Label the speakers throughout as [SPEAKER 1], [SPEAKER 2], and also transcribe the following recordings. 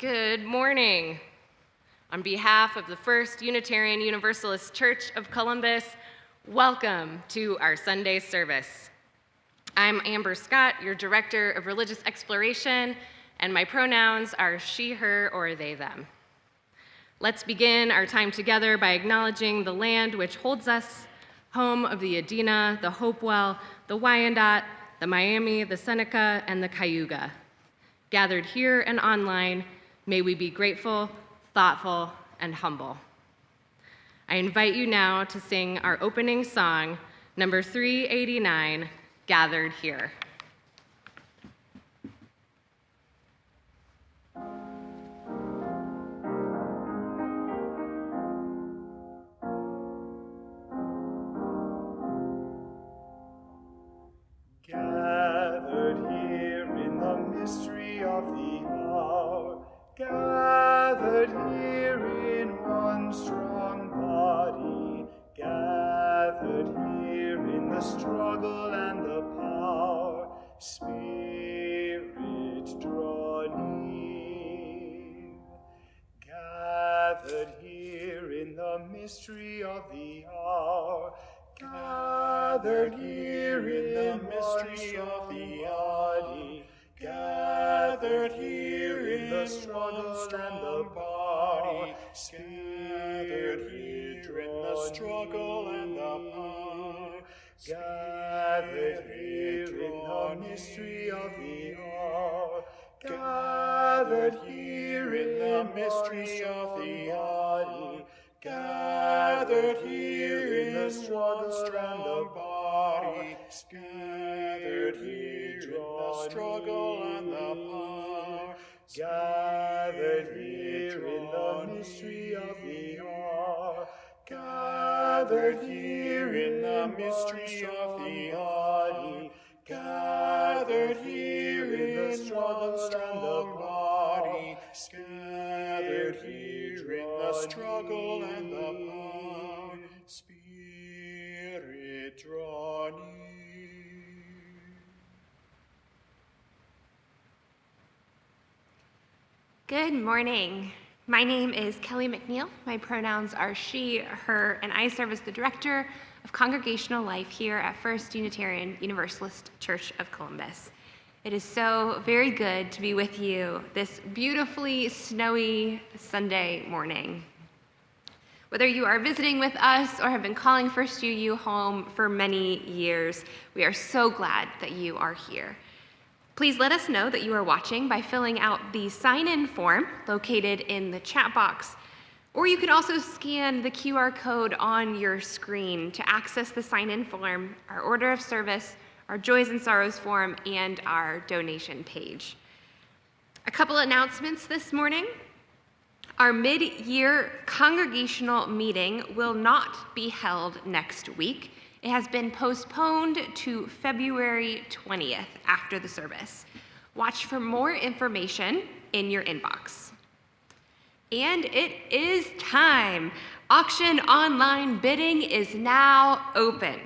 [SPEAKER 1] Good morning. On behalf of the First Unitarian Universalist Church of Columbus, welcome to our Sunday service. I'm Amber Scott, your Director of Religious Exploration, and my pronouns are she, her, or they, them. Let's begin our time together by acknowledging the land which holds us, home of the Adena, the Hopewell, the Wyandotte, the Miami, the Seneca, and the Cayuga. Gathered here and online, may we be grateful, thoughtful, and humble. I invite you now to sing our opening song, number 389, Gathered Here.
[SPEAKER 2] Gathered here in the mystery of the hour, gathered here in one strong body, gathered here in the struggle and the power, Spirit, draw near. Gathered here in the mystery of the hour, gathered here in the mystery of the body, gathered here in the struggle and the body, gathered here in the struggle and the power, gathered here in the mystery of the hour, gathered here in the mystery of the body, gathered here in the struggle and the body, gathered here in the struggle and the power, gathered here in the mystery of the hour, gathered here in the mystery of the body, gathered here in the struggle and the body, gathered here in the struggle and the power, Spirit, draw near.
[SPEAKER 3] Good morning. My name is Kelly McNeil. My pronouns are she, her, and I serve as the Director of Congregational Life here at First Unitarian Universalist Church of Columbus. It is so very good to be with you this beautifully snowy Sunday morning. Whether you are visiting with us or have been calling First UU home for many years, we are so glad that you are here. Please let us know that you are watching by filling out the sign-in form located in the chat box, or you can also scan the QR code on your screen to access the sign-in form, our order of service, our joys and sorrows form, and our donation page. A couple announcements this morning. Our mid-year congregational meeting will not be held next week. It has been postponed to February 20th after the service. Watch for more information in your inbox. And it is time. Auction online bidding is now open.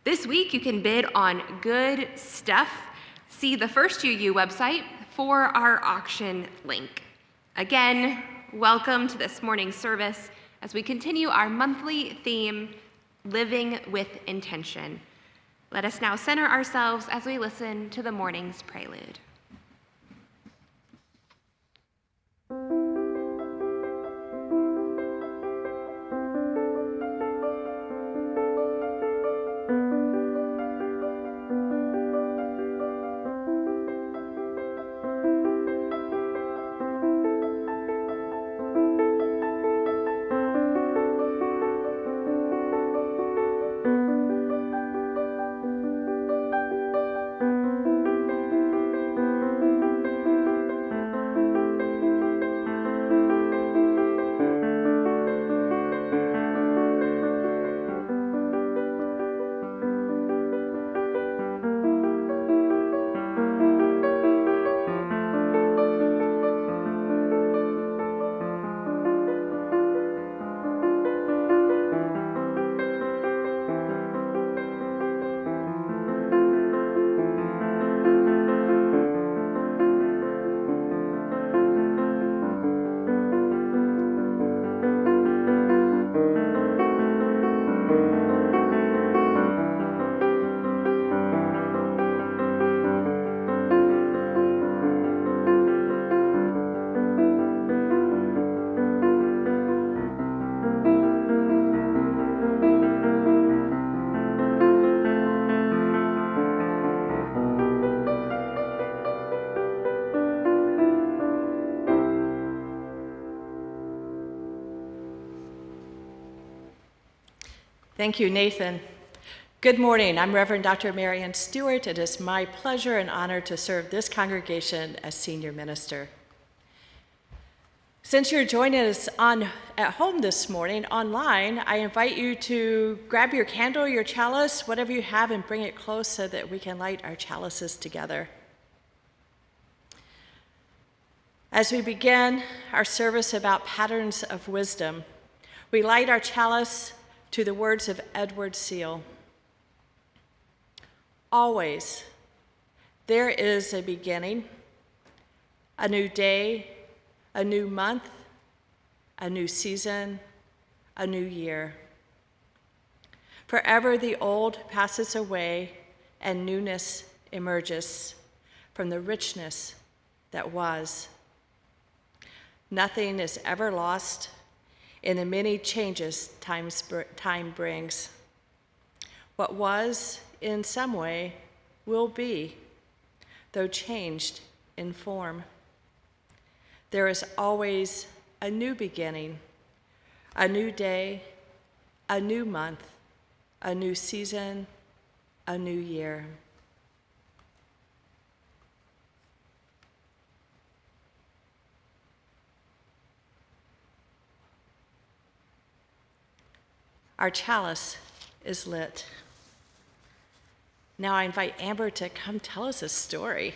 [SPEAKER 3] This week you can bid on good stuff. See the First UU website for our auction link. Again, welcome to this morning's service as we continue our monthly theme, Living with Intention. Let us now center ourselves as we listen to the morning's prelude.
[SPEAKER 4] Thank you, Nathan. Good morning. I'm Reverend Dr. Marianne Stewart. It is my pleasure and honor to serve this congregation as senior minister. Since you're joining us at home this morning online, I invite you to grab your candle, your chalice, whatever you have, and bring it close so that we can light our chalices together. As we begin our service about patterns of wisdom, we light our chalice to the words of Edward Seal. Always, there is a beginning, a new day, a new month, a new season, a new year. Forever the old passes away and newness emerges from the richness that was. Nothing is ever lost in the many changes time brings. What was, in some way, will be, though changed in form. There is always a new beginning, a new day, a new month, a new season, a new year. Our chalice is lit. Now I invite Amber to come tell us a story.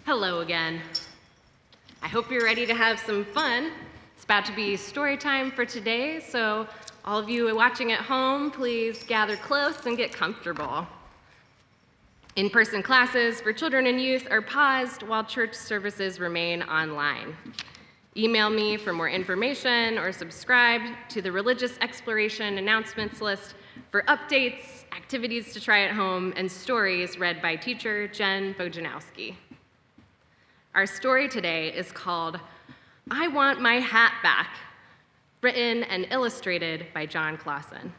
[SPEAKER 1] Hello again. I hope you're ready to have some fun. It's about to be story time for today, so all of you watching at home, please gather close and get comfortable. In-person classes for children and youth are paused while church services remain online. Email me for more information or subscribe to the Religious Exploration announcements list for updates, activities to try at home, and stories read by teacher Jen Bojanowski. Our story today is called I Want My Hat Back, written and illustrated by John Clausen.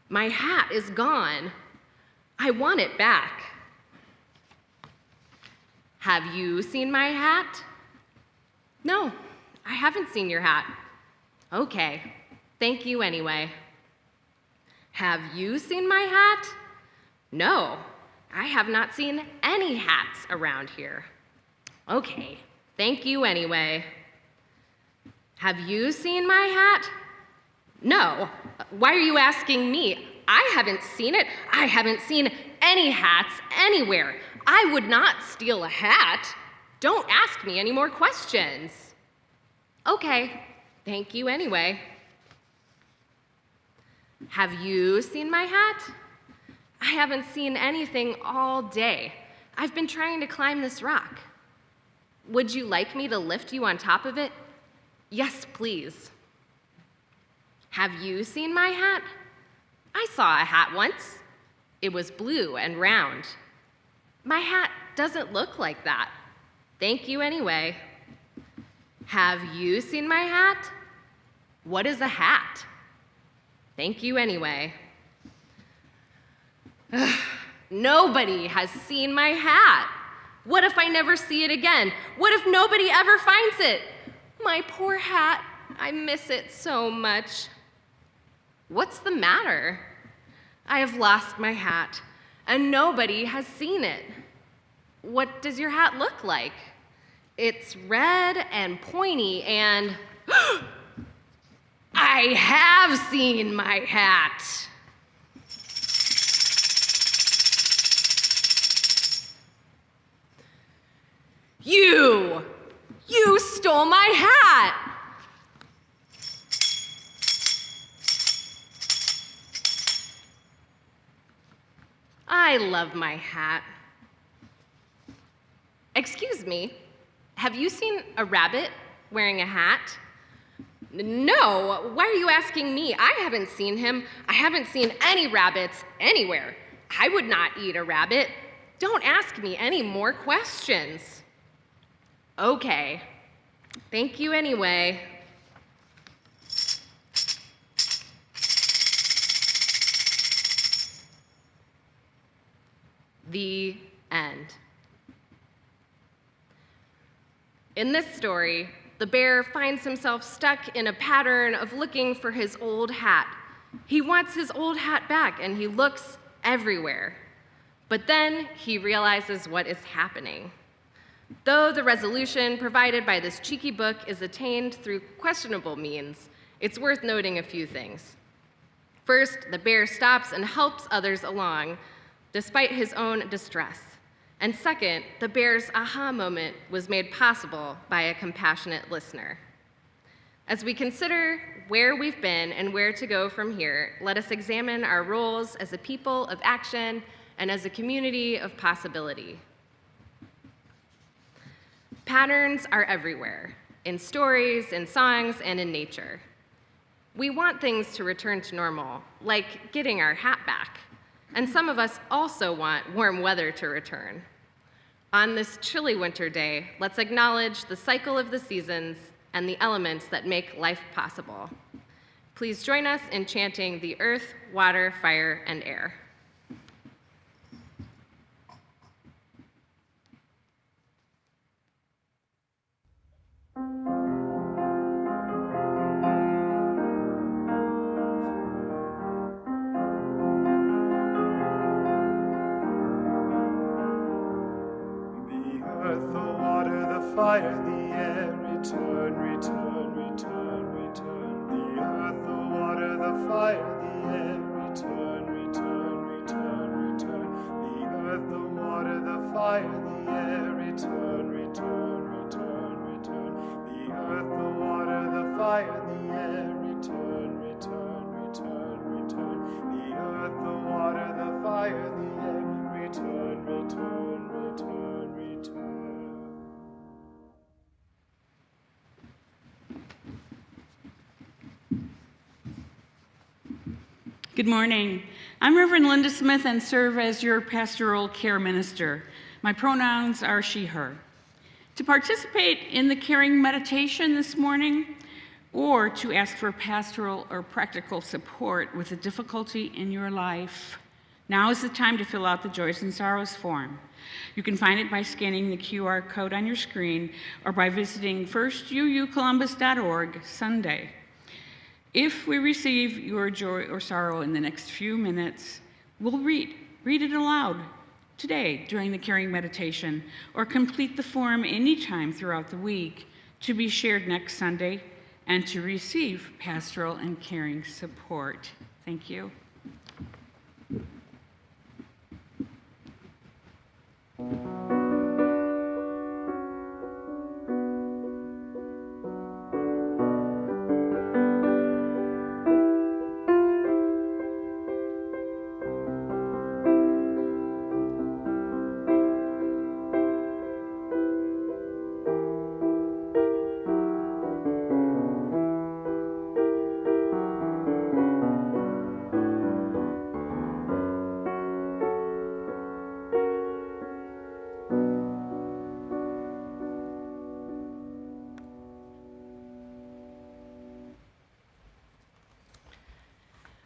[SPEAKER 1] My hat is gone. I want it back. Have you seen my hat? No, I haven't seen your hat. Okay, thank you anyway. Have you seen my hat? No, I have not seen any hats around here. Okay, thank you anyway. Have you seen my hat? No. Why are you asking me? I haven't seen it. I haven't seen any hats anywhere. I would not steal a hat. Don't ask me any more questions. Okay, thank you anyway. Have you seen my hat? I haven't seen anything all day. I've been trying to climb this rock. Would you like me to lift you on top of it? Yes, please. Have you seen my hat? I saw a hat once. It was blue and round. My hat doesn't look like that. Thank you anyway. Have you seen my hat? What is a hat? Thank you anyway. Nobody has seen my hat. What if I never see it again? What if nobody ever finds it? My poor hat, I miss it so much. What's the matter? I have lost my hat, and nobody has seen it. What does your hat look like? It's red and pointy and... I have seen my hat. You stole my hat. I love my hat. Excuse me, have you seen a rabbit wearing a hat? No, why are you asking me? I haven't seen him. I haven't seen any rabbits anywhere. I would not eat a rabbit. Don't ask me any more questions. Okay, thank you anyway. The end. In this story, the bear finds himself stuck in a pattern of looking for his old hat. He wants his old hat back, and he looks everywhere. But then he realizes what is happening. Though the resolution provided by this cheeky book is attained through questionable means, it's worth noting a few things. First, the bear stops and helps others along, despite his own distress. And second, the bear's aha moment was made possible by a compassionate listener. As we consider where we've been and where to go from here, let us examine our roles as a people of action and as a community of possibility. Patterns are everywhere, in stories, in songs, and in nature. We want things to return to normal, like getting our hat back. And some of us also want warm weather to return. On this chilly winter day, let's acknowledge the cycle of the seasons and the elements that make life possible. Please join us in chanting the earth, water, fire, and air.
[SPEAKER 2] Fire, the air, return, return, return, return. The earth, the water, the fire, the air, return, return, return, return. The earth, the water, the fire, the air, return, return, return, return. The earth, the water, the fire, the air, return, return, return, return. The earth, the water, the fire, the air, return, return, return, return.
[SPEAKER 5] Good morning. I'm Reverend Linda Smith and serve as your pastoral care minister. My pronouns are she, her. To participate in the caring meditation this morning, or to ask for pastoral or practical support with a difficulty in your life, now is the time to fill out the Joys and Sorrows form. You can find it by scanning the QR code on your screen or by visiting firstuucolumbus.org Sunday. If we receive your joy or sorrow in the next few minutes, we'll read it aloud today during the caring meditation, or complete the form anytime throughout the week to be shared next Sunday and to receive pastoral and caring support. Thank you.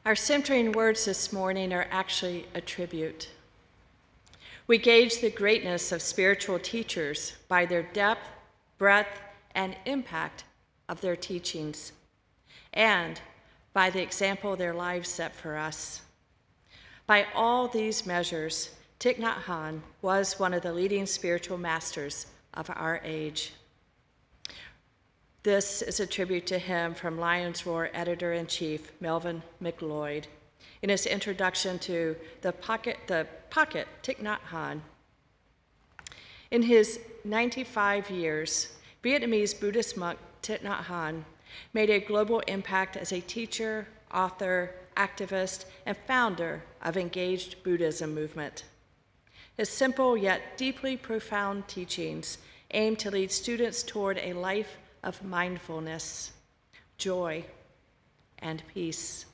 [SPEAKER 4] Our centering words this morning are actually a tribute. We gauge the greatness of spiritual teachers by their depth, breadth, and impact of their teachings, and by the example their lives set for us. By all these measures, Thich Nhat Hanh was one of the leading spiritual masters of our age. This is a tribute to him from Lion's Roar editor-in-chief Melvin McLeod in his introduction to the Pocket Thich Nhat Hanh. In his 95 years, Vietnamese Buddhist monk Thich Nhat Hanh made a global impact as a teacher, author, activist, and founder of engaged Buddhism movement. His simple yet deeply profound teachings aim to lead students toward a life of mindfulness, joy, and peace,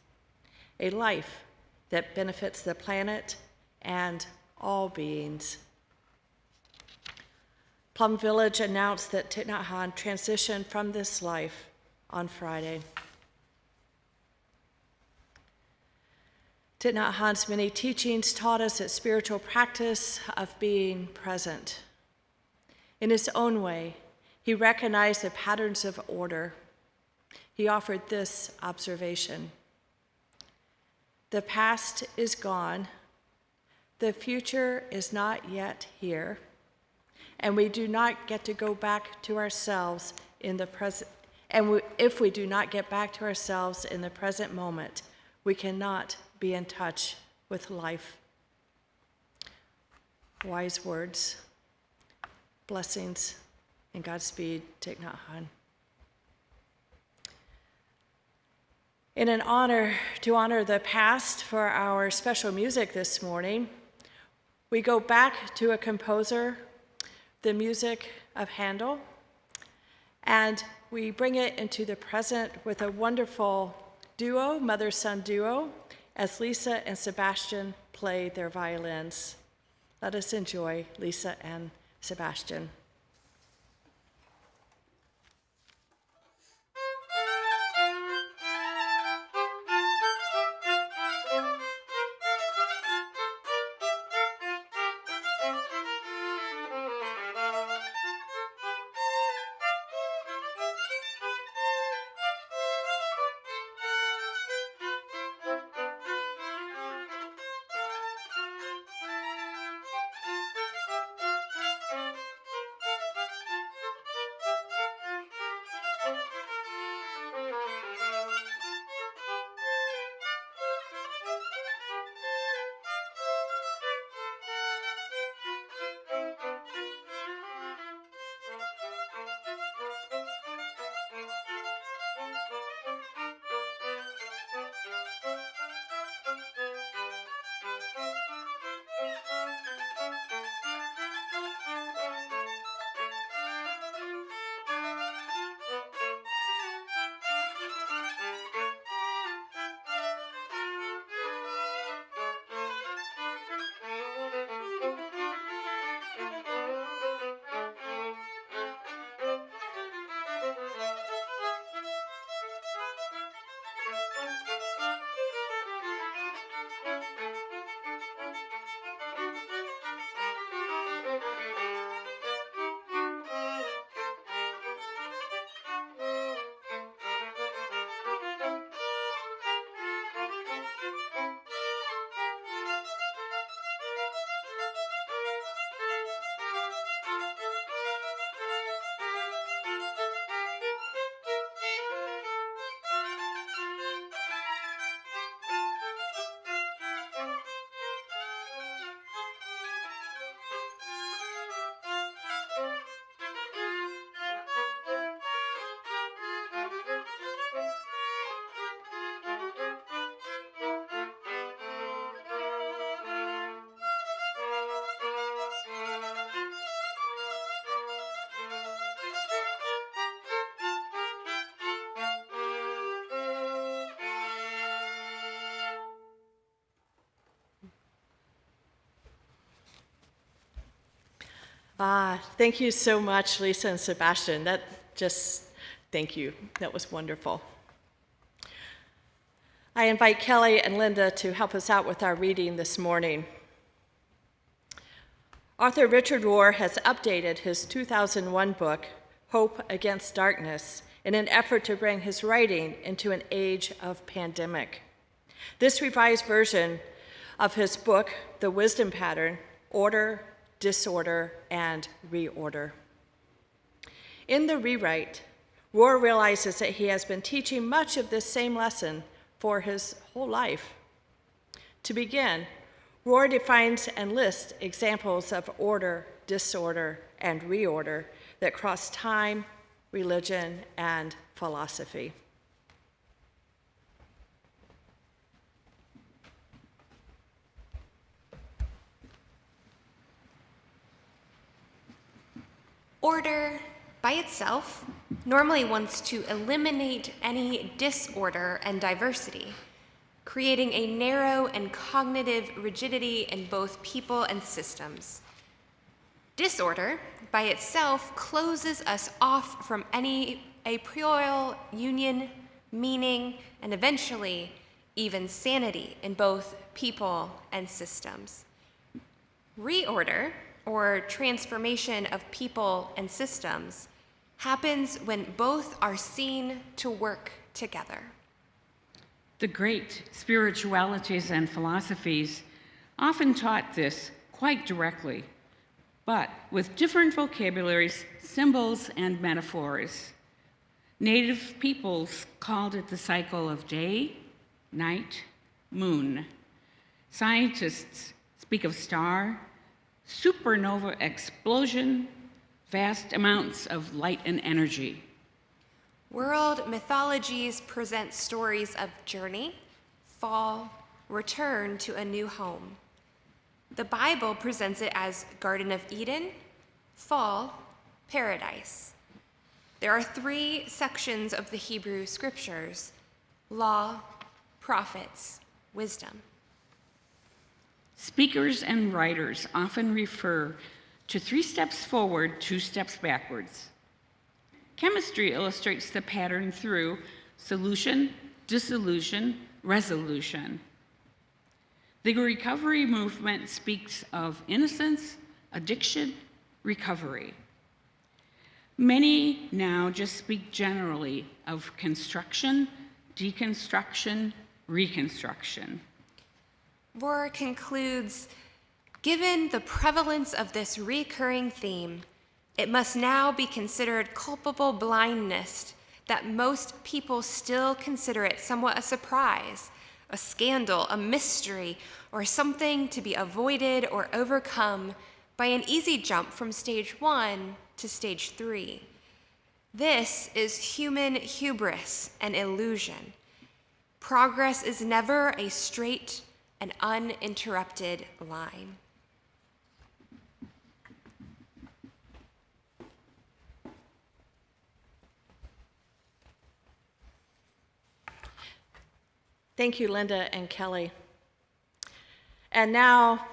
[SPEAKER 4] a life that benefits the planet and all beings. Plum Village announced that Thich Nhat Hanh transitioned from this life on Friday. Thich Nhat Hanh's many teachings taught us that spiritual practice of being present. In his own way, he recognized the patterns of order. He offered this observation: the past is gone, the future is not yet here, and we do not get to go back to ourselves in the present. If we do not get back to ourselves in the present moment, we cannot be in touch with life. Wise words, blessings, and Godspeed, Thich Nhat Hanh. To honor the past for our special music this morning, we go back to a composer, the music of Handel, and we bring it into the present with a wonderful duo, mother-son duo, as Lisa and Sebastian play their violins. Let us enjoy Lisa and Sebastian. Thank you so much, Lisa and Sebastian. Thank you. That was wonderful. I invite Kelly and Linda to help us out with our reading this morning. Author Richard Rohr has updated his 2001 book, Hope Against Darkness, in an effort to bring his writing into an age of pandemic. This revised version of his book, The Wisdom Pattern, Order, Disorder, and Reorder. In the rewrite, Rohr realizes that he has been teaching much of this same lesson for his whole life. To begin, Rohr defines and lists examples of order, disorder, and reorder that cross time, religion, and philosophy.
[SPEAKER 3] Order, by itself, normally wants to eliminate any disorder and diversity, creating a narrow and cognitive rigidity in both people and systems. Disorder, by itself, closes us off from any a priori union, meaning, and eventually even sanity in both people, and systems. Reorder, or transformation of people and systems, happens when both are seen to work together.
[SPEAKER 5] The great spiritualities and philosophies often taught this quite directly, but with different vocabularies, symbols, and metaphors. Native peoples called it the cycle of day, night, moon. Scientists speak of star, supernova explosion, vast amounts of light and energy.
[SPEAKER 3] World mythologies present stories of journey, fall, return to a new home. The Bible presents it as Garden of Eden, fall, paradise. There are 3 sections of the Hebrew scriptures: law, prophets, wisdom.
[SPEAKER 5] Speakers and writers often refer to 3 steps forward, 2 steps backwards. Chemistry illustrates the pattern through solution, dissolution, resolution. The recovery movement speaks of innocence, addiction, recovery. Many now just speak generally of construction, deconstruction, reconstruction.
[SPEAKER 3] Rohr concludes, given the prevalence of this recurring theme, it must now be considered culpable blindness that most people still consider it somewhat a surprise, a scandal, a mystery, or something to be avoided or overcome by an easy jump from stage 1 to stage 3. This is human hubris and illusion. Progress is never a straight and uninterrupted line.
[SPEAKER 4] Thank you, Linda and Kelly. And now,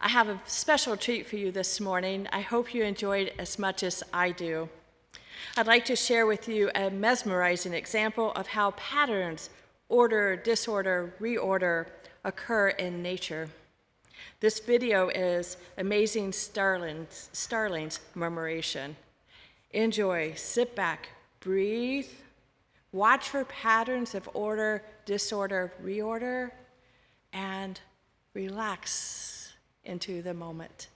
[SPEAKER 4] I have a special treat for you this morning. I hope you enjoyed as much as I do. I'd like to share with you a mesmerizing example of how patterns, order, disorder, reorder, occur in nature. This video is Amazing Starling's Murmuration. Enjoy, sit back, breathe, watch for patterns of order, disorder, reorder, and relax into the moment.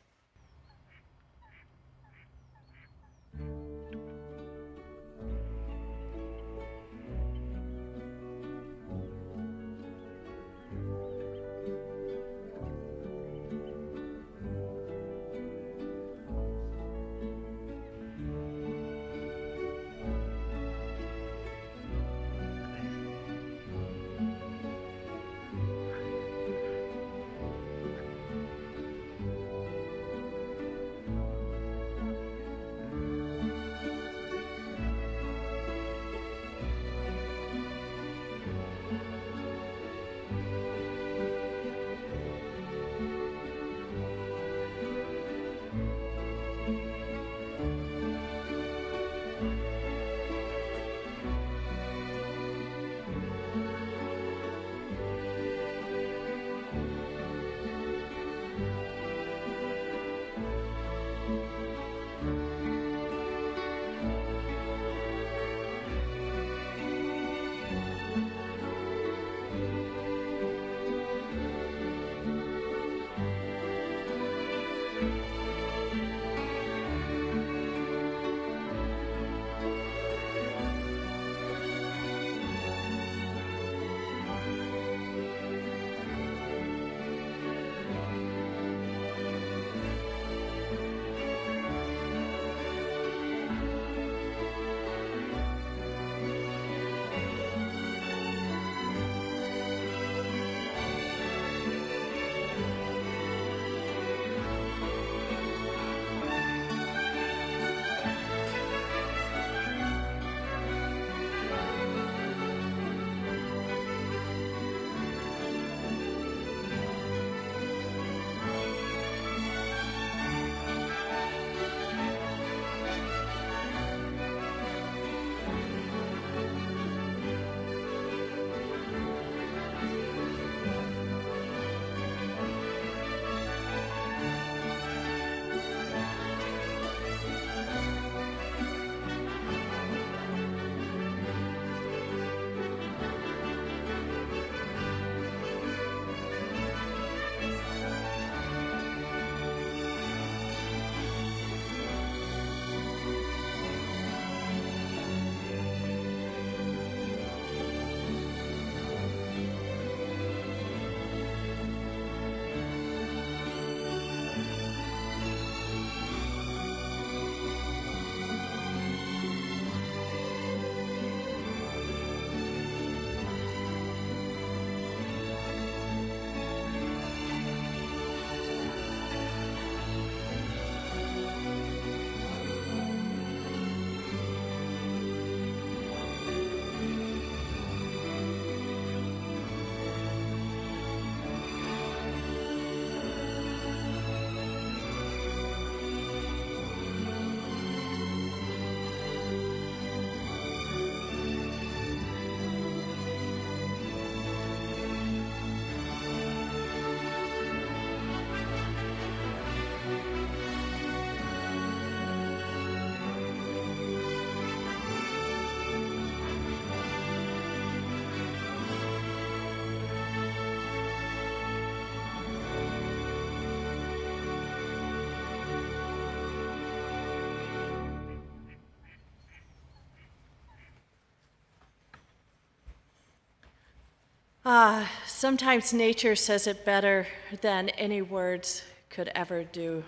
[SPEAKER 4] Sometimes nature says it better than any words could ever do.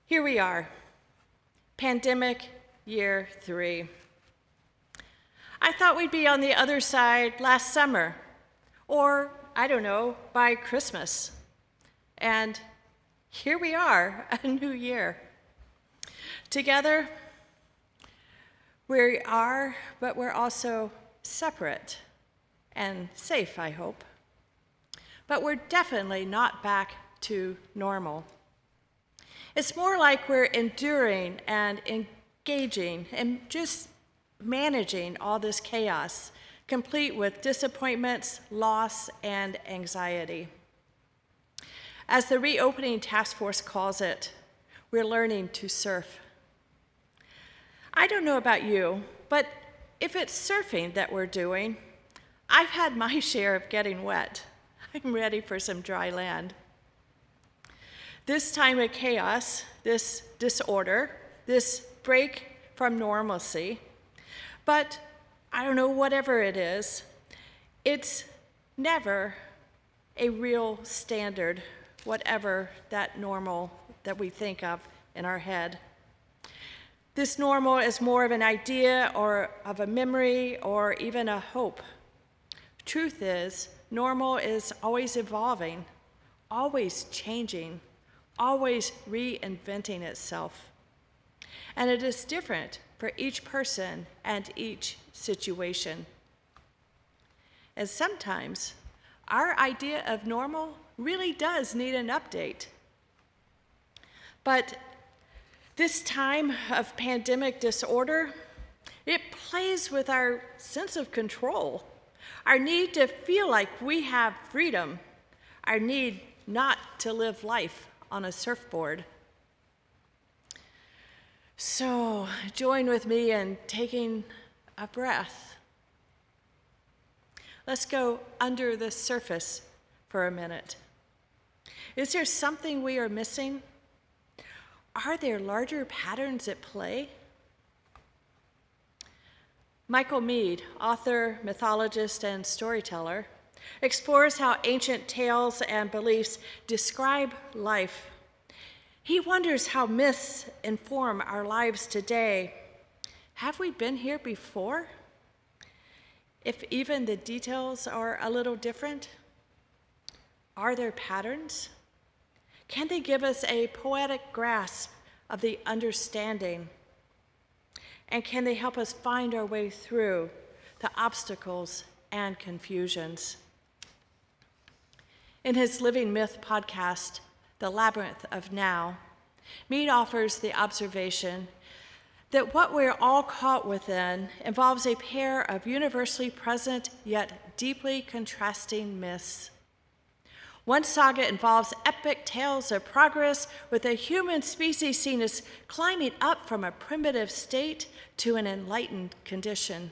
[SPEAKER 4] Here we are, pandemic year 3. I thought we'd be on the other side last summer, or I don't know, by Christmas. And here we are, a new year. Together, we are, but we're also separate and safe, I hope. But we're definitely not back to normal. It's more like we're enduring and engaging and just managing all this chaos, complete with disappointments, loss, and anxiety. As the reopening task force calls it, we're learning to surf. I don't know about you, but if it's surfing that we're doing, I've had my share of getting wet. I'm ready for some dry land. This time of chaos, this disorder, this break from normalcy, but I don't know, whatever it is, it's never a real standard, whatever that normal that we think of in our head. This normal is more of an idea or of a memory or even a hope. Truth is, normal is always evolving, always changing, always reinventing itself. And it is different for each person and each situation. And sometimes our idea of normal really does need an update. But this time of pandemic disorder, it plays with our sense of control, our need to feel like we have freedom, our need not to live life on a surfboard. So join with me in taking a breath. Let's go under the surface for a minute. Is there something we are missing? Are there larger patterns at play? Michael Meade, author, mythologist, and storyteller, explores how ancient tales and beliefs describe life. He wonders how myths inform our lives today. Have we been here before? If even the details are a little different, are there patterns? Can they give us a poetic grasp of the understanding? And can they help us find our way through the obstacles and confusions? In his Living Myth podcast, The Labyrinth of Now, Meade offers the observation that what we're all caught within involves a pair of universally present yet deeply contrasting myths. One saga involves epic tales of progress with a human species seen as climbing up from a primitive state to an enlightened condition.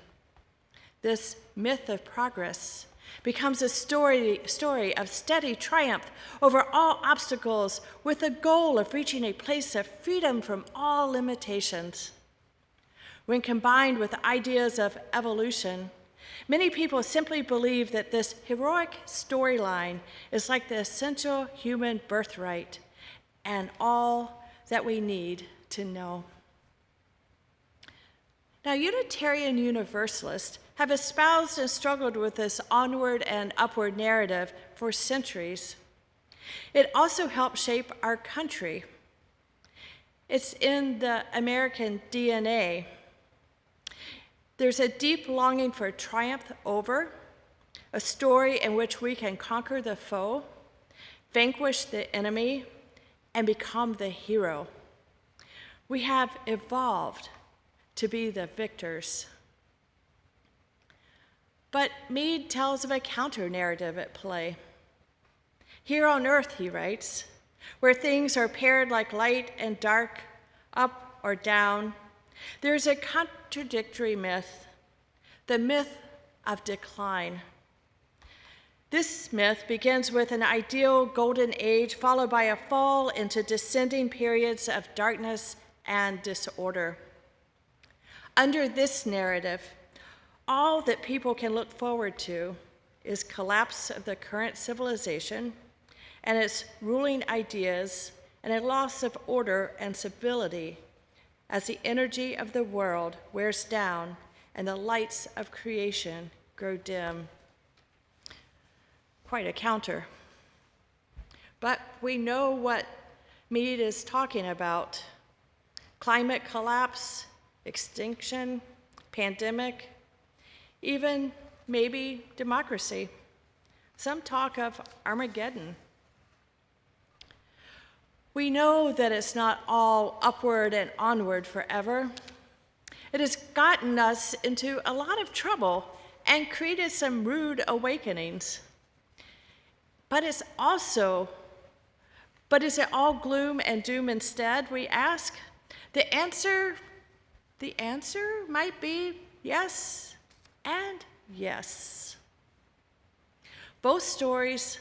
[SPEAKER 4] This myth of progress becomes a story of steady triumph over all obstacles with the goal of reaching a place of freedom from all limitations. When combined with ideas of evolution, many people simply believe that this heroic storyline is like the essential human birthright and all that we need to know. Now, Unitarian Universalists have espoused and struggled with this onward and upward narrative for centuries. It also helped shape our country. It's in the American DNA. There's a deep longing for triumph over, a story in which we can conquer the foe, vanquish the enemy, and become the hero. We have evolved to be the victors. But Meade tells of a counter-narrative at play. Here on earth, he writes, where things are paired like light and dark, up or down, there's a contradictory myth, the myth of decline. This myth begins with an ideal golden age followed by a fall into descending periods of darkness and disorder. Under this narrative, all that people can look forward to is collapse of the current civilization and its ruling ideas and a loss of order and civility as the energy of the world wears down and the lights of creation grow dim. Quite a counter. But we know what Mead is talking about. Climate collapse, extinction, pandemic, even maybe democracy. Some talk of Armageddon. We know that it's not all upward and onward forever. It has gotten us into a lot of trouble and created some rude awakenings. But is it all gloom and doom instead, we ask? The answer might be yes and yes. Both stories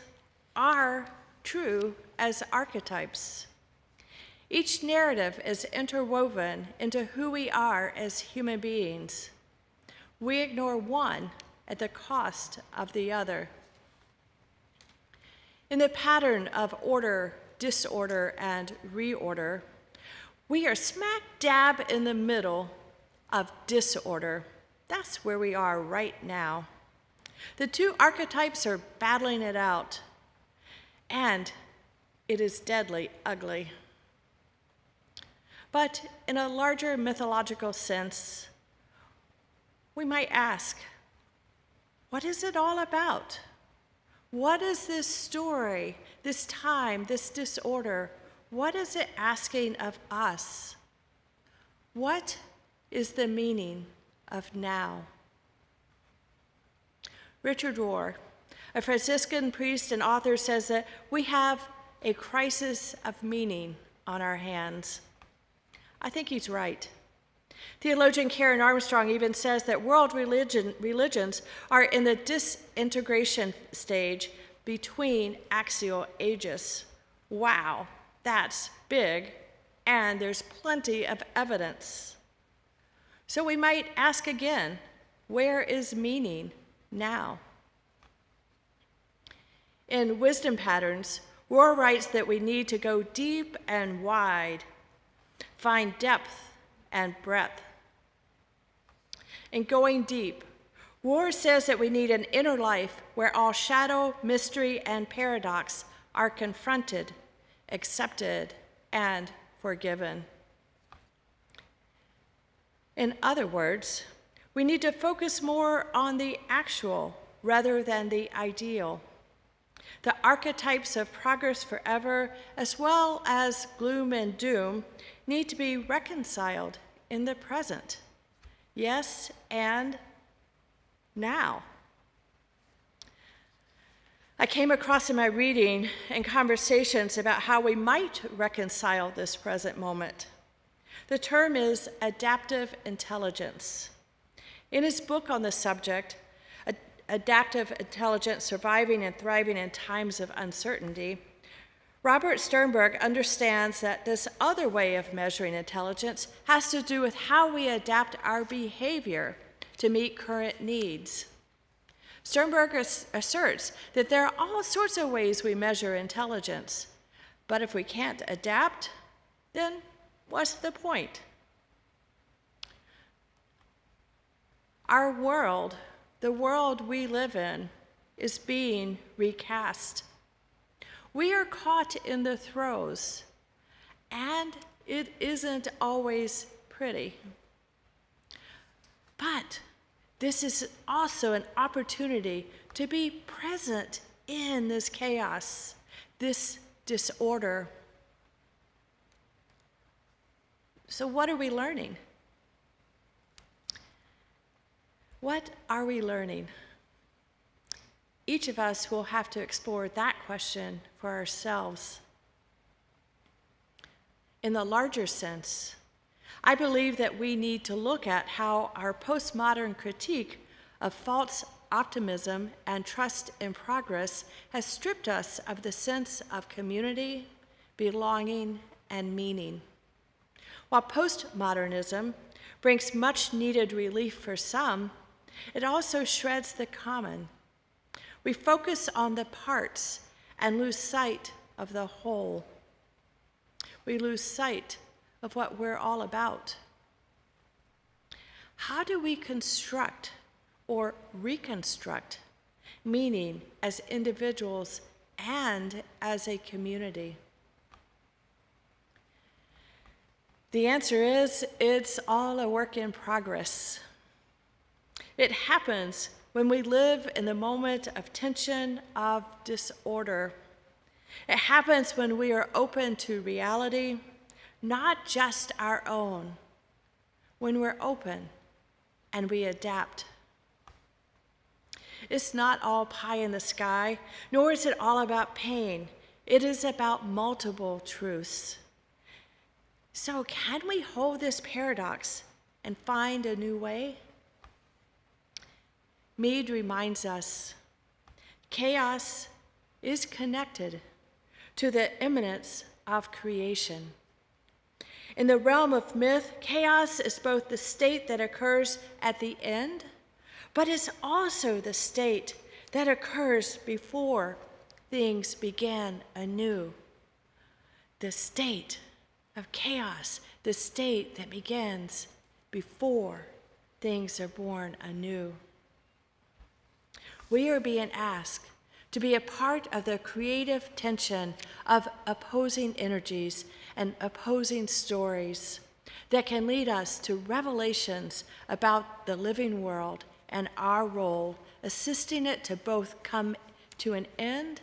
[SPEAKER 4] are true as archetypes. Each narrative is interwoven into who we are as human beings. We ignore one at the cost of the other. In the pattern of order, disorder, and reorder, we are smack dab in the middle of disorder. That's where we are right now. The two archetypes are battling it out, and it is deadly ugly. But in a larger mythological sense, we might ask, what is it all about? What is this story, this time, this disorder? What is it asking of us? What is the meaning of now? Richard Rohr, a Franciscan priest and author, says that we have a crisis of meaning on our hands. I think he's right. Theologian Karen Armstrong even says that world religions are in the disintegration stage between axial ages. Wow, that's big, and there's plenty of evidence. So we might ask again, where is meaning now? In Wisdom Patterns, Rohr writes that we need to go deep and wide, find depth and breadth. In going deep, Rohr says that we need an inner life where all shadow, mystery, and paradox are confronted, accepted, and forgiven. In other words, we need to focus more on the actual rather than the ideal. The archetypes of progress forever, as well as gloom and doom, need to be reconciled in the present. Yes, and now. I came across in my reading and conversations about how we might reconcile this present moment. The term is adaptive intelligence. In his book on the subject, Adaptive Intelligence, Surviving and Thriving in Times of Uncertainty, Robert Sternberg understands that this other way of measuring intelligence has to do with how we adapt our behavior to meet current needs. Sternberg asserts that there are all sorts of ways we measure intelligence, but if we can't adapt, then what's the point? Our world, the world we live in, is being recast. We are caught in the throes, and it isn't always pretty. But this is also an opportunity to be present in this chaos, this disorder. So what are we learning? What are we learning? Each of us will have to explore that question for ourselves. In the larger sense, I believe that we need to look at how our postmodern critique of false optimism and trust in progress has stripped us of the sense of community, belonging, and meaning. While postmodernism brings much needed relief for some, It also shreds the common. We focus on the parts and lose sight of the whole. We lose sight of what we're all about. How do we construct or reconstruct meaning as individuals and as a community? The answer is, it's all a work in progress. It happens when we live in the moment of tension, of disorder. It happens when we are open to reality, not just our own, when we're open and we adapt. It's not all pie in the sky, nor is it all about pain. It is about multiple truths. So can we hold this paradox and find a new way? Mead reminds us, chaos is connected to the immanence of creation. In the realm of myth, chaos is both the state that occurs at the end, but it's also the state that occurs before things began anew. The state of chaos, the state that begins before things are born anew. We are being asked to be a part of the creative tension of opposing energies and opposing stories that can lead us to revelations about the living world and our role, assisting it to both come to an end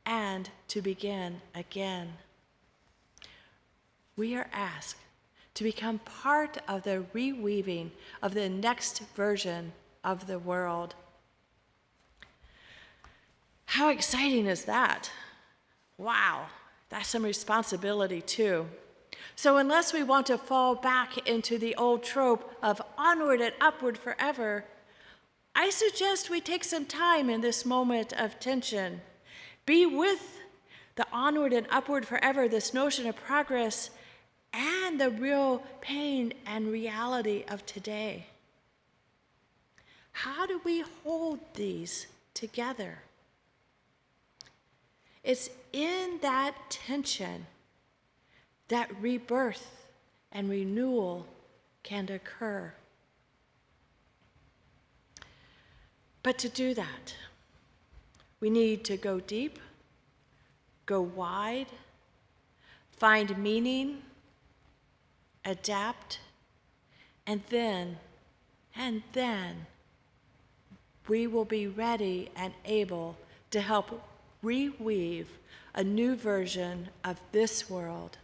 [SPEAKER 4] and to begin again. We are asked to become part of the reweaving of the next version of the world. How exciting is that? Wow, that's some responsibility too. So unless we want to fall back into the old trope of onward and upward forever, I suggest we take some time in this moment of tension. Be with the onward and upward forever, this notion of progress, and the real pain and reality of today. How do we hold these together? It's in that tension that rebirth and renewal can occur. But to do that, we need to go deep, go wide, find meaning, adapt, and then we will be ready and able to help reweave a new version of this world,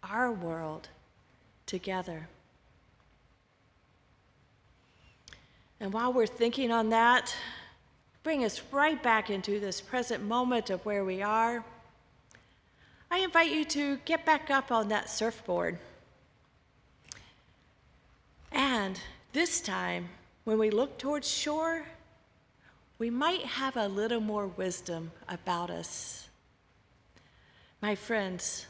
[SPEAKER 4] our world, together. And while we're thinking on that, bring us right back into this present moment of where we are. I invite you to get back up on that surfboard. And this time, when we look towards shore, we might have a little more wisdom about us. My friends,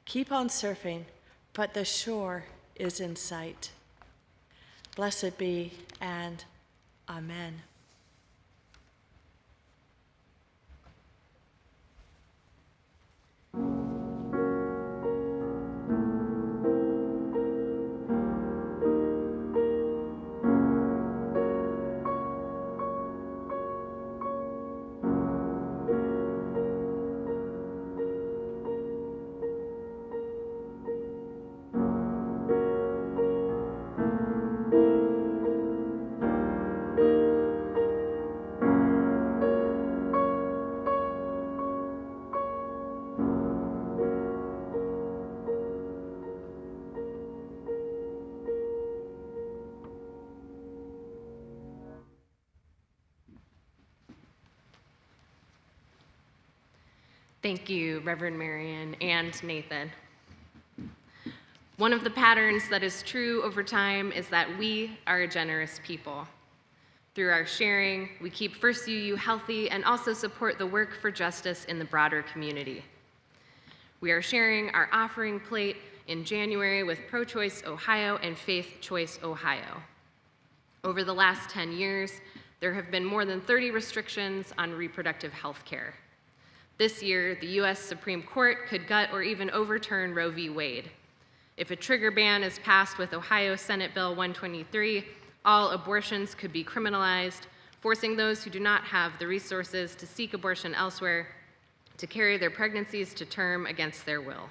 [SPEAKER 4] keep on surfing, but the shore is in sight. Blessed be, and amen.
[SPEAKER 1] Thank you, Reverend Marion and Nathan. One of the patterns that is true over time is that we are a generous people. Through our sharing, we keep First UU healthy and also support the work for justice in the broader community. We are sharing our offering plate in January with Pro-Choice Ohio and Faith Choice Ohio. Over the last 10 years, there have been more than 30 restrictions on reproductive health care. This year, the US Supreme Court could gut or even overturn Roe v. Wade. If a trigger ban is passed with Ohio Senate Bill 123, all abortions could be criminalized, forcing those who do not have the resources to seek abortion elsewhere to carry their pregnancies to term against their will.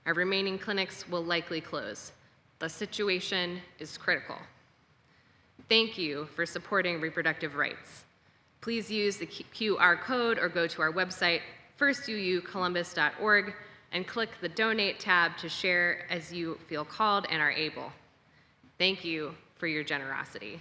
[SPEAKER 1] Our remaining clinics will likely close. The situation is critical. Thank you for supporting reproductive rights. Please use the QR code or go to our website, firstucolumbus.org, and click the Donate tab to share as you feel called and are able. Thank you for your generosity.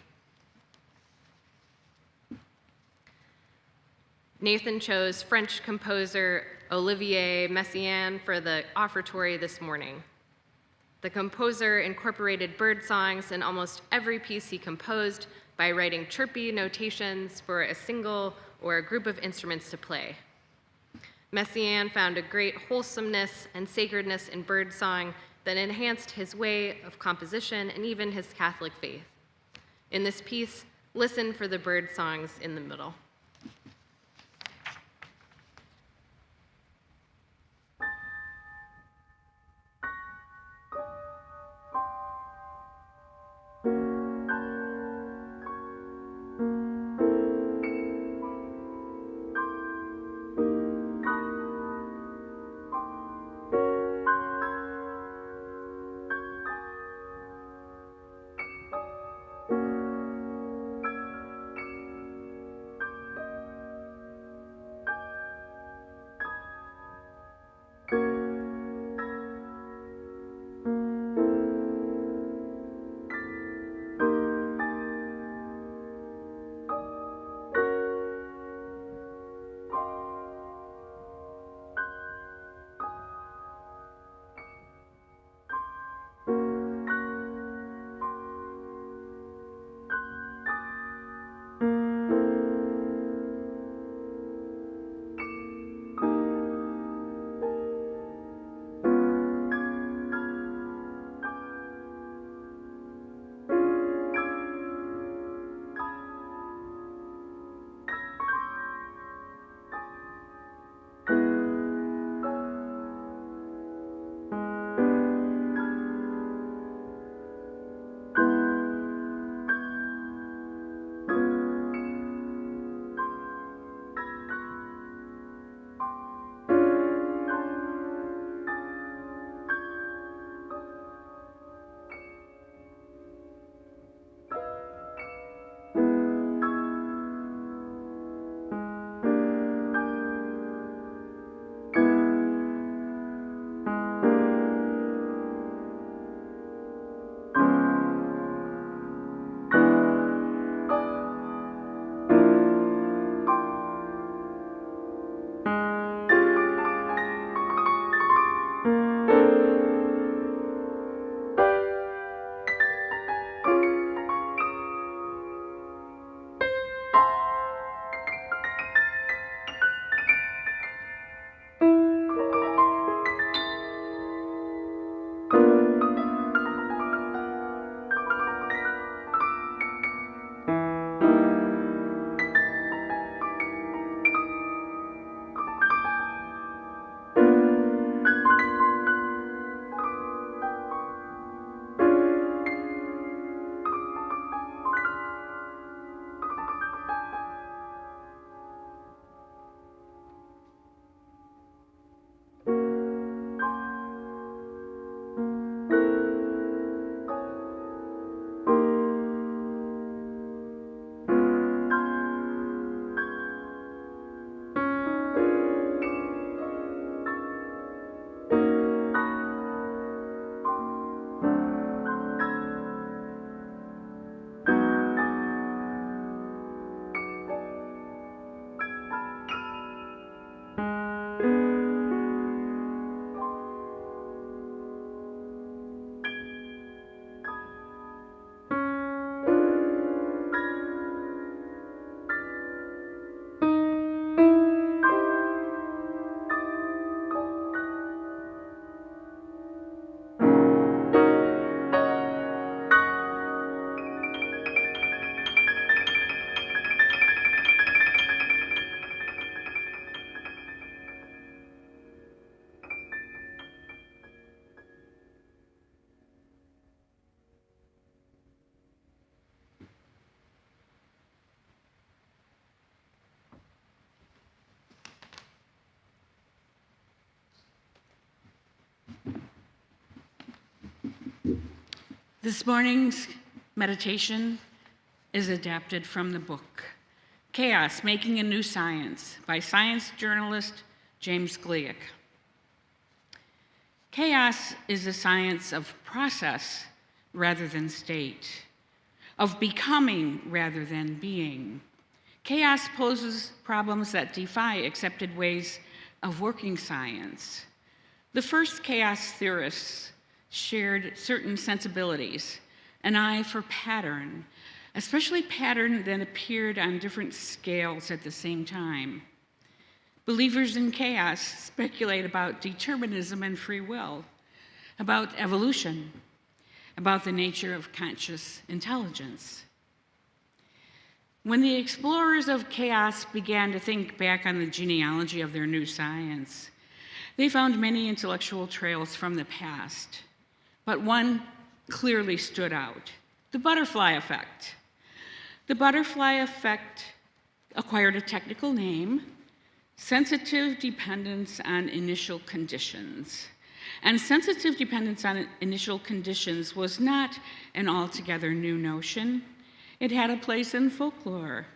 [SPEAKER 1] Nathan chose French composer Olivier Messiaen for the offertory this morning. The composer incorporated bird songs in almost every piece he composed by writing chirpy notations for a single or a group of instruments to play. Messiaen found a great wholesomeness and sacredness in birdsong that enhanced his way of composition and even his Catholic faith. In this piece, listen for the bird songs in the middle.
[SPEAKER 5] This morning's meditation is adapted from the book, Chaos, Making a New Science, by science journalist James Glick. Chaos is a science of process rather than state, of becoming rather than being. Chaos poses problems that defy accepted ways of working science. The first chaos theorists shared certain sensibilities, an eye for pattern, especially pattern that appeared on different scales at the same time. Believers in chaos speculate about determinism and free will, about evolution, about the nature of conscious intelligence. When the explorers of chaos began to think back on the genealogy of their new science, they found many intellectual trails from the past, but one clearly stood out: the butterfly effect. The butterfly effect acquired a technical name: sensitive dependence on initial conditions. And sensitive dependence on initial conditions was not an altogether new notion. It had a place in folklore.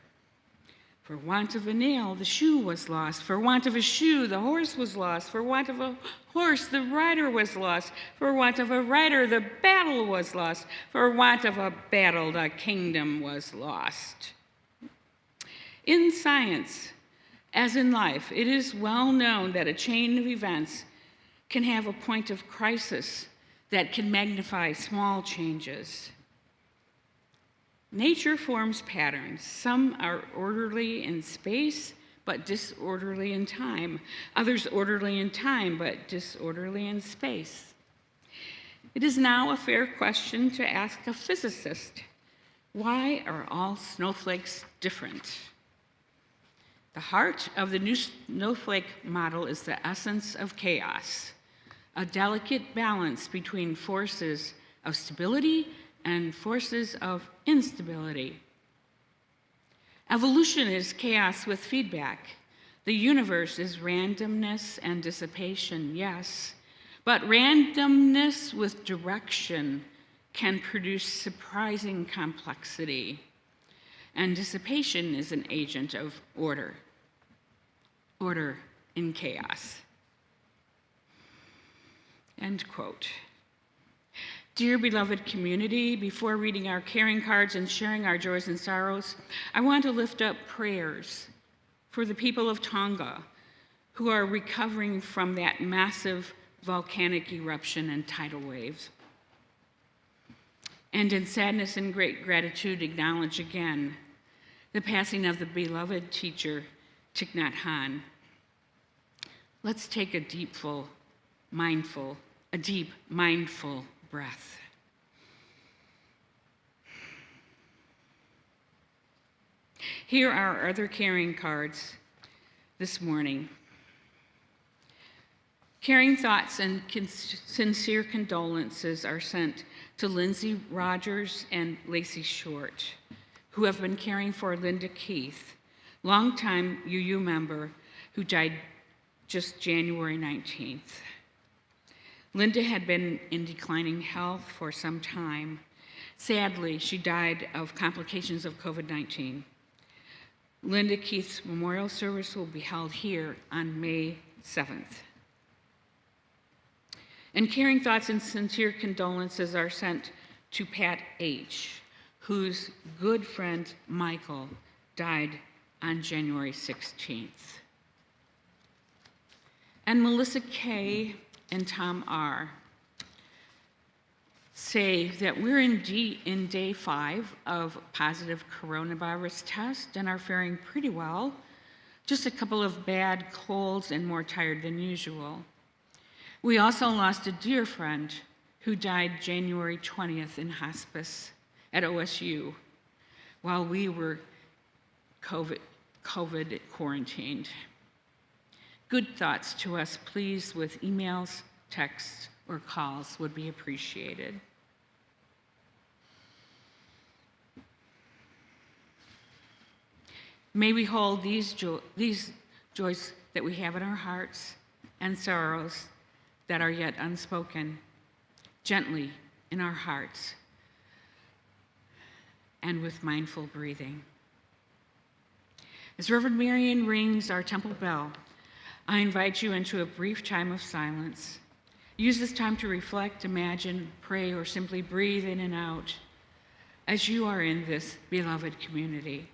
[SPEAKER 5] For want of a nail, the shoe was lost. For want of a shoe, the horse was lost. For want of a horse, the rider was lost. For want of a rider, the battle was lost. For want of a battle, the kingdom was lost. In science, as in life, it is well known that a chain of events can have a point of crisis that can magnify small changes. Nature forms patterns. Some are orderly in space, but disorderly in time. Others orderly in time, but disorderly in space. It is now a fair question to ask a physicist, why are all snowflakes different? The heart of the new snowflake model is the essence of chaos, a delicate balance between forces of stability and forces of instability. Evolution is chaos with feedback. The universe is randomness and dissipation, yes, but randomness with direction can produce surprising complexity, and dissipation is an agent of order in chaos. End quote. Dear beloved community, before reading our caring cards and sharing our joys and sorrows, I want to lift up prayers for the people of Tonga who are recovering from that massive volcanic eruption and tidal waves. And in sadness and great gratitude, acknowledge again the passing of the beloved teacher, Thich Nhat Hanh. Let's take a deep, mindful breath. Here are our other caring cards this morning. Caring thoughts and sincere condolences are sent to Lindsay Rogers and Lacey Short, who have been caring for Linda Keith, longtime UU member who died just January 19th. Linda had been in declining health for some time. Sadly, she died of complications of COVID-19. Linda Keith's memorial service will be held here on May 7th. And caring thoughts and sincere condolences are sent to Pat H., whose good friend Michael died on January 16th. And Melissa K. and Tom R. say that we're in day 5 of positive coronavirus test and are faring pretty well. Just a couple of bad colds and more tired than usual. We also lost a dear friend who died January 20th in hospice at OSU while we were COVID quarantined. Good thoughts to us, please, with emails, texts, or calls would be appreciated. May we hold these joys that we have in our hearts and sorrows that are yet unspoken gently in our hearts and with mindful breathing. As Reverend Marion rings our temple bell, I invite you into a brief time of silence. Use this time to reflect, imagine, pray, or simply breathe in and out as you are in this beloved community.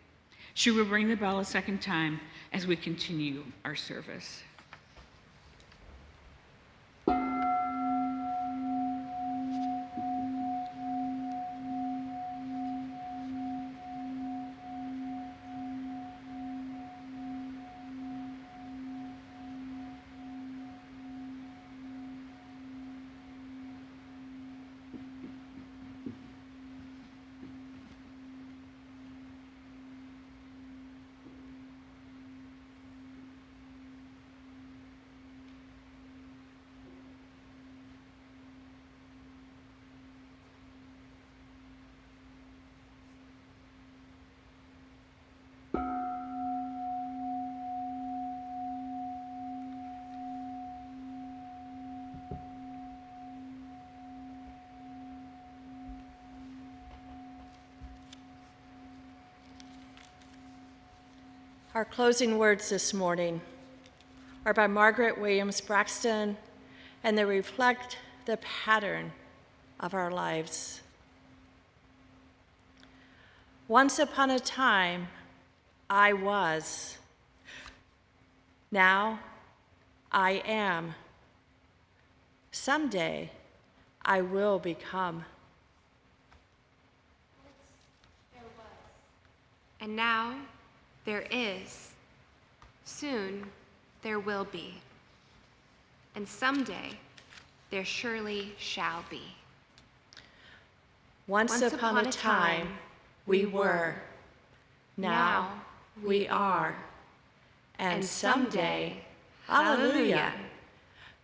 [SPEAKER 5] She will ring the bell a second time as we continue our service.
[SPEAKER 4] Our closing words this morning are by Margaret Williams Braxton, and they reflect the pattern of our lives. Once upon a time, I was. Now, I am. Someday, I will become.
[SPEAKER 3] And now there is. Soon there will be. And someday there surely shall be.
[SPEAKER 4] Once upon a time, we were. Now we are. And someday, hallelujah,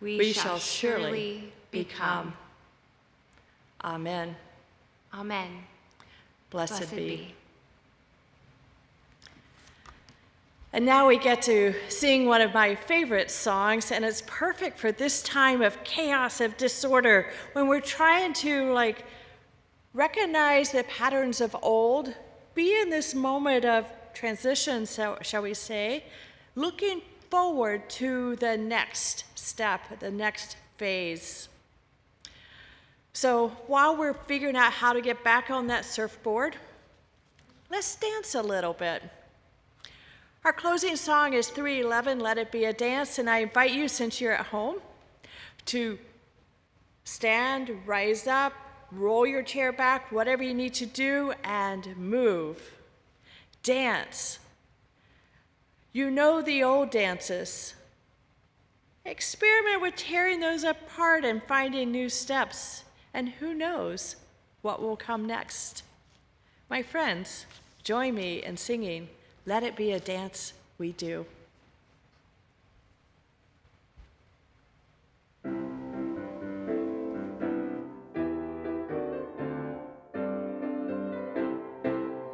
[SPEAKER 4] we shall surely become. Amen.
[SPEAKER 3] Amen.
[SPEAKER 4] Blessed be. And now we get to sing one of my favorite songs, and it's perfect for this time of chaos, of disorder, when we're trying to recognize the patterns of old, be in this moment of transition, shall we say, looking forward to the next step, the next phase. So while we're figuring out how to get back on that surfboard, let's dance a little bit. Our closing song is 311, Let It Be a Dance, and I invite you, since you're at home, to stand, rise up, roll your chair back, whatever you need to do, and move. Dance. You know the old dances. Experiment with tearing those apart and finding new steps, and who knows what will come next. My friends, join me in singing, Let It Be a Dance We Do.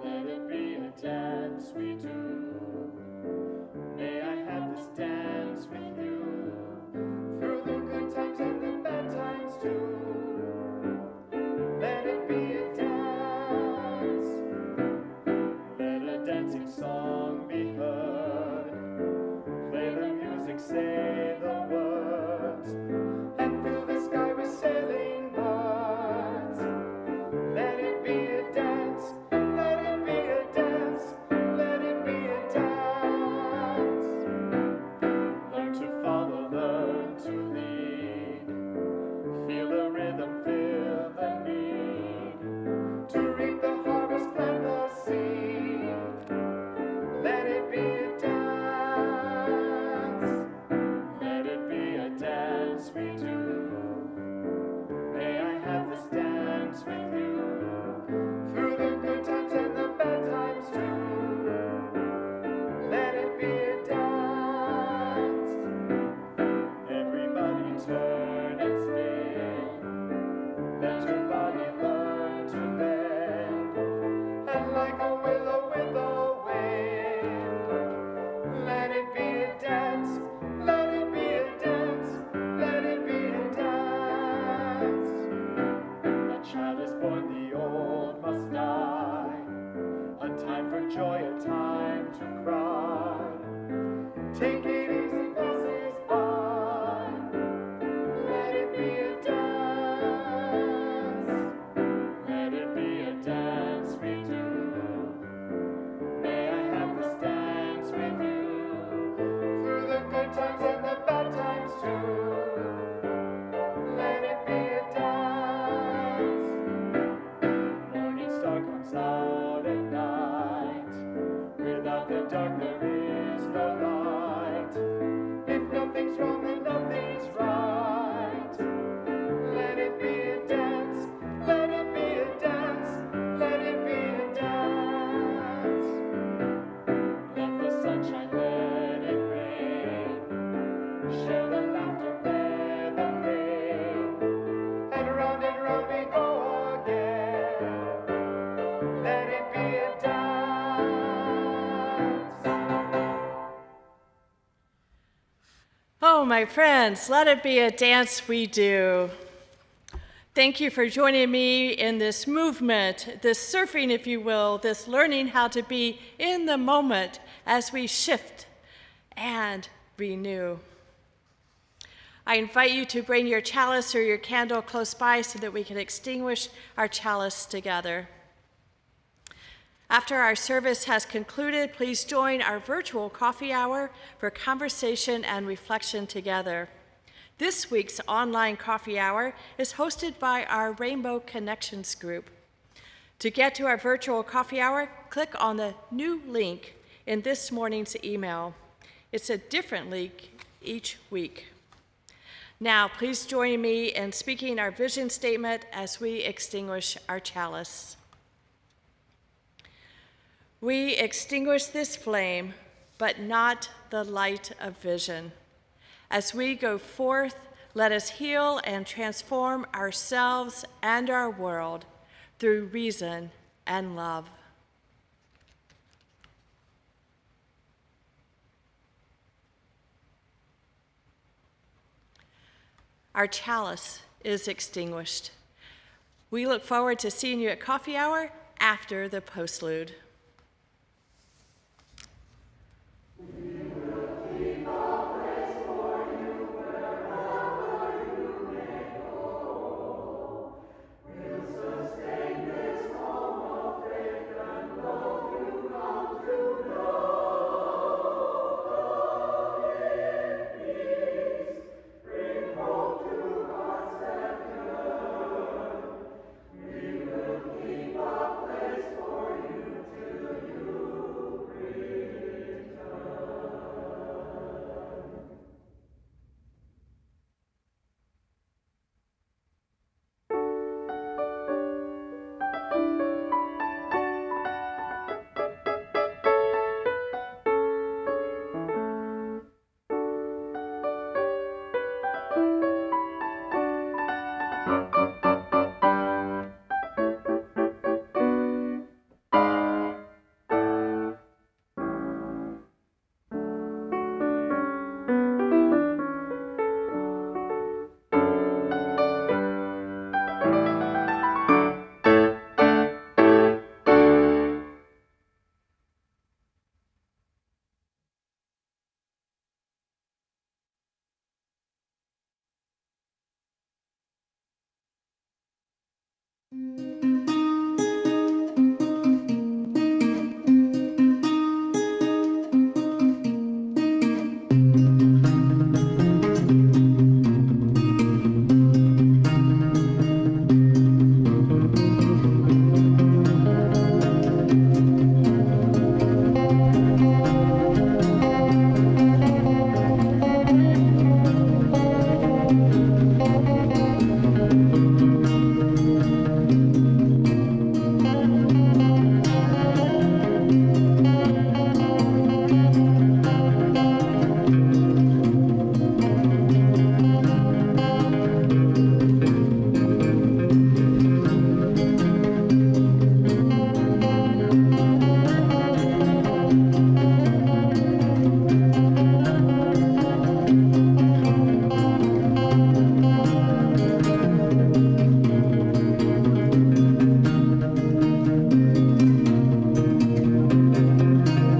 [SPEAKER 2] Let it be a dance we do. May I have this dance with you through the good times and the bad times too. Let it be a dance. Let a dancing song be heard. Play the music, say the words, and fill the sky with sailing birds. Let it be a dance. Let it be a dance. Let it be a dance. Learn to follow, learn to lead. Feel the rhythm, feel the need. To reap the harvest, plant the seed. Let it be a dance. Let it be a dance we do. May I have this dance with you through the good times and the bad times too. Let it be a dance. Everybody turn and spin. Let your body learn to bend. And like a willow with the wind, let it be a dance. Let it be a dance. Let it be a dance. A child is born, the old must die. joy, a time to cry. Take it easy, passes by. Let it be a dance. Let it be a dance we do. May I have this dance with you through the good times and the bad times too. Let it be a dance. Morning star comes out at night. Without the dark there is no light. If nothing's wrong then nothing's right. Let it be a dance. Let it be a dance. Let it be a dance. Let the sunshine, let it rain. Share the laughter, bear the pain. And round we go again. Let it be a dance.
[SPEAKER 4] Oh, my friends, let it be a dance we do. Thank you for joining me in this movement, this surfing, if you will, this learning how to be in the moment as we shift and renew. I invite you to bring your chalice or your candle close by so that we can extinguish our chalice together. After our service has concluded, please join our virtual coffee hour for conversation and reflection together. This week's online coffee hour is hosted by our Rainbow Connections group. To get to our virtual coffee hour, click on the new link in this morning's email. It's a different link each week. Now, please join me in speaking our vision statement as we extinguish our chalice. We extinguish this flame, but not the light of vision. As we go forth, let us heal and transform ourselves and our world through reason and love. Our chalice is extinguished. We look forward to seeing you at coffee hour after the postlude.